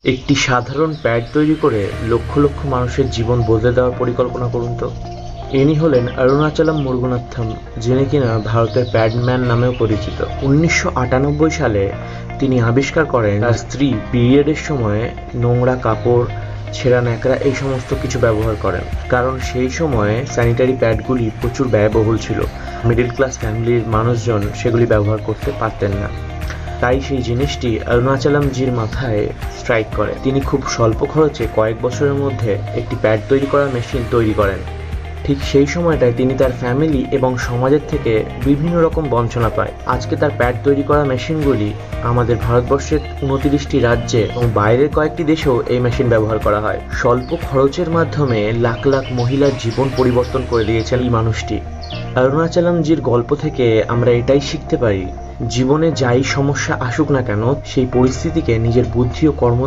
একটি সাধারণ প্যাড তৈরি করে লক্ষ লক্ষ মানুষের জীবন বদলে দেওয়ার পরিকল্পনা করুন তো। ইনি হলেন অরুণাচলম মুরুগানাথম, যিনি কিনা ভারতের প্যাডম্যান নামেও পরিচিত। 1998 সালে তিনি আবিষ্কার করেন তার স্ত্রী পিরিয়ডের সময় নোংরা কাপড়, ছেঁড়া ন্যাকড়া এই সমস্ত কিছু ব্যবহার করেন, কারণ সেই সময়ে স্যানিটারি প্যাডগুলি প্রচুর ব্যয়বহুল ছিল। মিডল ক্লাস ফ্যামিলির মানুষজন সেগুলি ব্যবহার করতে পারতেন না। তাই সেই জিনিসটি অরুণাচলমজির মাথায় স্ট্রাইক করে। তিনি খুব স্বল্প খরচে কয়েক বছরের মধ্যে একটি প্যাড তৈরি করার মেশিন তৈরি করেন। ঠিক সেই সময়টায় তিনি তার ফ্যামিলি এবং সমাজের থেকে বিভিন্ন রকম বঞ্চনা পায়। আজকে তার প্যাড তৈরি করা মেশিনগুলি আমাদের ভারতবর্ষের 29টি রাজ্যে এবং বাইরের কয়েকটি দেশেও এই মেশিন ব্যবহার করা হয়। স্বল্প খরচের মাধ্যমে লাখ লাখ মহিলার জীবন পরিবর্তন করে দিয়েছেন এই মানুষটি। অরুণাচলমজির গল্প থেকে আমরা এটাই শিখতে পারি, জীবনে যাই সমস্যা আসুক না কেন, সেই পরিস্থিতিকে নিজের বুদ্ধি ও কর্ম